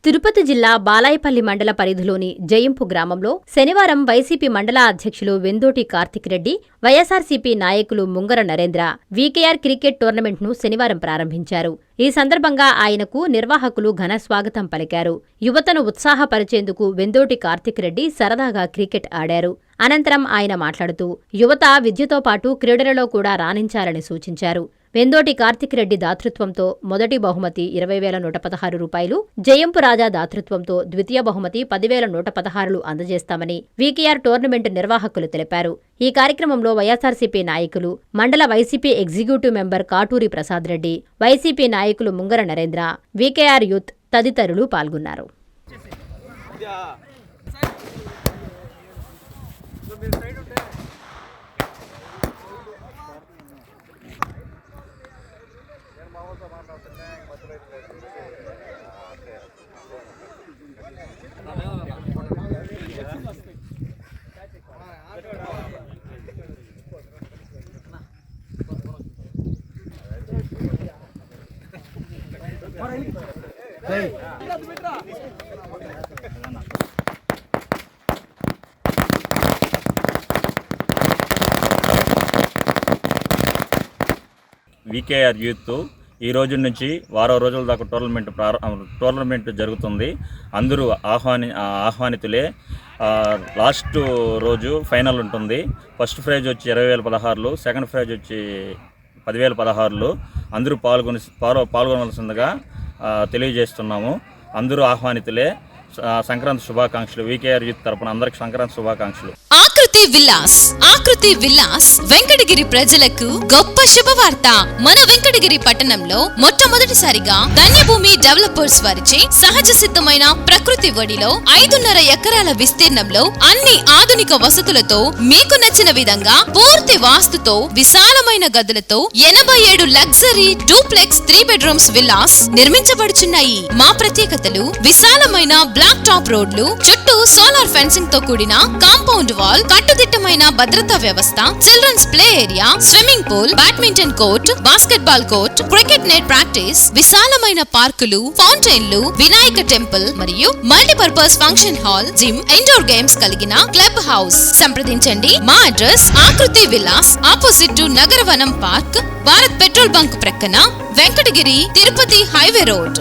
తిరుపతి జిల్లా బాలాయపల్లి మండల పరిధిలోని జయింపు గ్రామంలో శనివారం వైసీపీ మండల అధ్యక్షులు వెందోటి కార్తిక్ రెడ్డి, వైఎస్సార్సీపీ నాయకులు ముంగర నరేంద్ర వీకేఆర్ క్రికెట్ టోర్నమెంట్ను శనివారం ప్రారంభించారు. ఈ సందర్భంగా ఆయనకు నిర్వాహకులు ఘన స్వాగతం పలికారు. యువతను ఉత్సాహపరిచేందుకు వెందోటి కార్తిక్ రెడ్డి సరదాగా క్రికెట్ ఆడారు. అనంతరం ఆయన మాట్లాడుతూ యువత విద్యతో పాటు క్రీడలలో కూడా రాణించాలని సూచించారు. వెందోటి కార్తిక్ రెడ్డి దాతృత్వంతో మొదటి బహుమతి 20,116 రూపాయలు, జయంపు రాజా దాతృత్వంతో ద్వితీయ బహుమతి 10,116 అందజేస్తామని వీకేఆర్ టోర్నమెంట్ నిర్వాహకులు తెలిపారు. ఈ కార్యక్రమంలో వైఎస్సార్సీపీ నాయకులు, మండల YCP executive member Katuri Prasad Reddy, YCP నాయకులు ముంగర నరేంద్ర, వీకేఆర్ యూత్ తదితరులు పాల్గొన్నారు. వీకేఆర్ యూత్ ఈ రోజు నుంచి వారం రోజుల దాకా టోర్నమెంట్ జరుగుతుంది. అందరూ ఆహ్వానితులే. లాస్ట్ రోజు ఫైనల్ ఉంటుంది. ఫస్ట్ ప్రైజ్ వచ్చి 20,016, సెకండ్ ప్రైజ్ వచ్చి 10,016. అందరూ పాల్గొనవలసిందిగా తెలియజేస్తున్నాము. అందరూ ఆహ్వానితులే. సంక్రాంతి శుభాకాంక్షలు. వీకేఆర్ యూత్ తరపున అందరికి సంక్రాంతి శుభాకాంక్షలు. ఆకృతి విలాస్ వెంకటగిరి ప్రజలకు గొప్ప శుభవార్త. మన వెంకటగిరి పట్టణంలో మొట్టమొదటిసారిగా ధన్యభూమి డెవలపర్స్ వారిచే సహజ సిద్ధమైన ప్రకృతి ఒడిలో 5.5 ఎకరాల విస్తీర్ణంలో అన్ని ఆధునిక వసతులతో మీకు నచ్చిన విధంగా పూర్తి వాస్తుతో విశాలమైన గదులతో 87 లగ్జరీ డూప్లెక్స్ 3 బెడ్రూమ్స్ విల్లాస్ నిర్మించబడుచున్నాయి. మా ప్రత్యేకతలు విశాలమైన బ్లాక్ టాప్ రోడ్లు, చుట్టూ సోలార్ ఫెన్సింగ్ తో కూడిన కాంపౌండ్ వాల్, కట్టుదిట్టమైన భద్రతా వ్యవస్థ, children's play area, swimming pool, badminton court, basketball court, cricket net practice, విశాలమైన పార్కులు, ఫౌంటైన్లు, వినాయక టెంపుల్ మరియు multipurpose function hall, gym, indoor games కలిగిన క్లబ్ హౌస్. సంప్రదించండి. మా address Akruthi Vilas, opposite to Nagaravanam park, Bharat petrol bunk ప్రక్కన, వెంకటగిరి, తిరుపతి హైవే రోడ్.